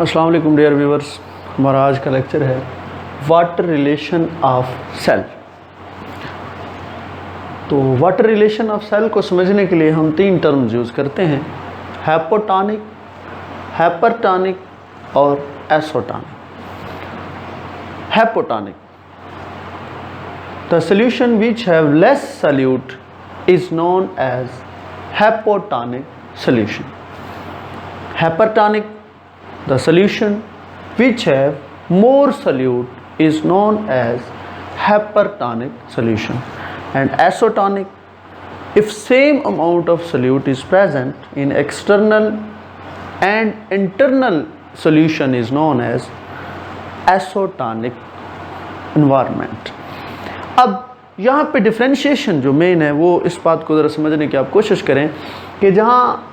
अस्सलाम वालेकुम dear viewers, हमारा आज का लेक्चर है वाटर रिलेशन ऑफ सेल। तो वाटर रिलेशन ऑफ सेल को समझने के लिए हम तीन टर्म्स यूज़ करते हैं, हाइपोटोनिक, हाइपरटोनिक और isotonic. Hypotonic, the solution which have less solute is known as hypotonic solution. Hypertonic, the solution which have more solute is known as hypertonic solution. And isotonic, if same amount of solute is present in external and internal solution is known as isotonic environment. अब यहाँ पे differentiation जो main है वो इस बात को ज़रा समझने की आप कोशिश करें कि जहाँ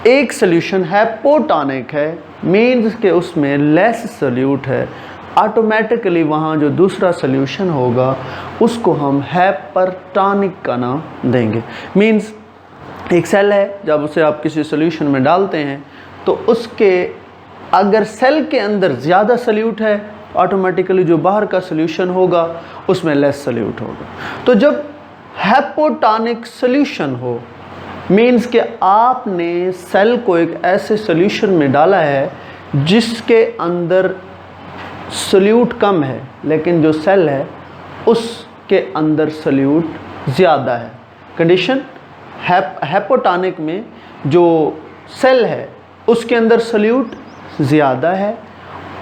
एक सोल्यूशन हाइपोटोनिक है मीन्स के उसमें लेस सोल्यूट है, ऑटोमेटिकली वहाँ जो दूसरा सोल्यूशन होगा उसको हम हाइपरटोनिक का नाम देंगे। मीन्स एक सेल है, जब उसे आप किसी सोल्यूशन में डालते हैं तो उसके अगर सेल के अंदर ज़्यादा सोल्यूट है, ऑटोमेटिकली जो बाहर का सोल्यूशन होगा उसमें लेस सोल्यूट होगा। तो जब हाइपोटोनिक सोल्यूशन हो मीन्स कि आपने सेल को एक ऐसे सोल्यूशन में डाला है जिसके अंदर सोल्यूट कम है, लेकिन जो सेल है उसके अंदर सोल्यूट ज़्यादा है। कंडीशन हाइपोटोनिक में जो सेल है उसके अंदर सोल्यूट ज़्यादा है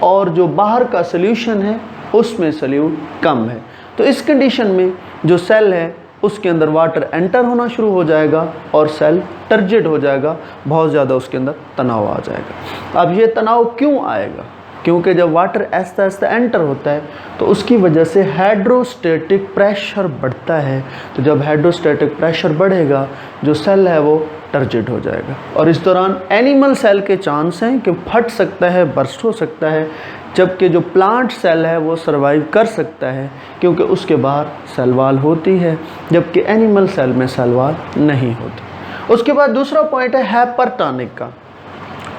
और जो बाहर का सोल्यूशन है उसमें सोल्यूट कम है। तो इस कंडीशन में जो सेल है उसके अंदर वाटर एंटर होना शुरू हो जाएगा और सेल टर्जिड हो जाएगा, बहुत ज़्यादा उसके अंदर तनाव आ जाएगा। अब ये तनाव क्यों आएगा? क्योंकि जब वाटर ऐसा ऐसा एंटर होता है तो उसकी वजह से हाइड्रोस्टैटिक प्रेशर बढ़ता है। तो जब हाइड्रोस्टैटिक प्रेशर बढ़ेगा जो सेल है वो टर्जिड हो जाएगा और इस दौरान एनिमल सेल के चांस हैं कि फट सकता है, बर्स्ट हो सकता है, जबकि जो प्लांट सेल है वो सर्वाइव कर सकता है क्योंकि उसके बाहर सेल वॉल होती है, जबकि एनिमल सेल में सेल वॉल नहीं होती। उसके बाद दूसरा पॉइंट है हाइपरटोनिक का,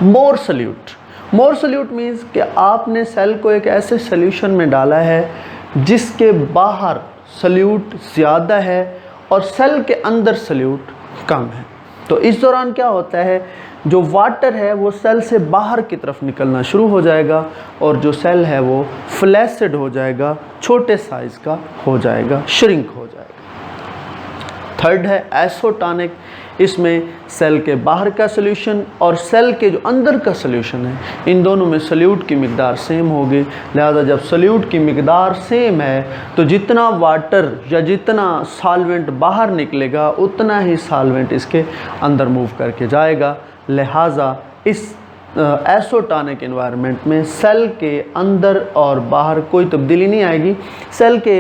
मोर सोल्यूट। मोर सोल्यूट मीन्स कि आपने सेल को एक ऐसे सोल्यूशन में डाला है जिसके बाहर सोल्यूट ज़्यादा है और सेल के अंदर सोल्यूट कम है। तो इस दौरान क्या होता है, जो वाटर है वो सेल से बाहर की तरफ निकलना शुरू हो जाएगा और जो सेल है वो फ्लैसिड हो जाएगा, छोटे साइज़ का हो जाएगा, श्रिंक हो जाएगा। थर्ड है आइसोटोनिक, इसमें सेल के बाहर का सोल्यूशन और सेल के जो अंदर का सोल्यूशन है इन दोनों में सोल्यूट की मिकदार सेम होगी। लिहाजा जब सोल्यूट की मिकदार सेम है तो जितना वाटर या जितना सॉल्वेंट बाहर निकलेगा उतना ही सॉल्वेंट इसके अंदर मूव करके जाएगा। लिहाजा इस आइसोटोनिक एनवायरनमेंट में सेल के अंदर और बाहर कोई तब्दीली नहीं आएगी, सेल के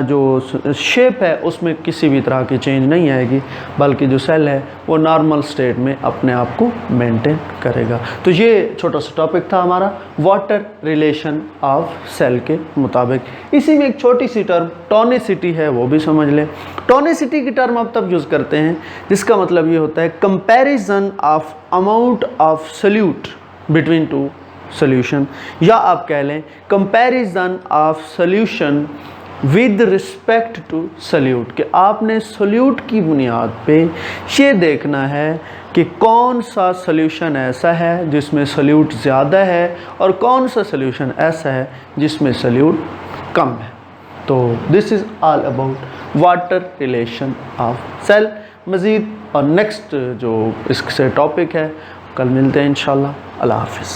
जो शेप है उसमें किसी भी तरह की चेंज नहीं आएगी, बल्कि जो सेल है वो नॉर्मल स्टेट में अपने आप को मेंटेन करेगा। तो ये छोटा सा टॉपिक था हमारा वाटर रिलेशन ऑफ सेल के मुताबिक। इसी में एक छोटी सी टर्म टोनिसिटी है, वो भी समझ लें। टोनिसिटी की टर्म आप तब यूज़ करते हैं जिसका मतलब ये होता है comparison of amount of solute between two solution, या आप कह लें comparison of solution with respect to solute, कि आपने सोल्यूट की बुनियाद पे ये देखना है कि कौन सा सोल्यूशन ऐसा है जिसमें सोल्यूट ज़्यादा है और कौन सा सोल्यूशन ऐसा है जिसमें सोल्यूट कम है। तो this is all about water relation of cell. मज़ीद और नेक्स्ट जो इससे टॉपिक है कल मिलते हैं इंशाल्लाह। अल्लाह हाफ़िज़।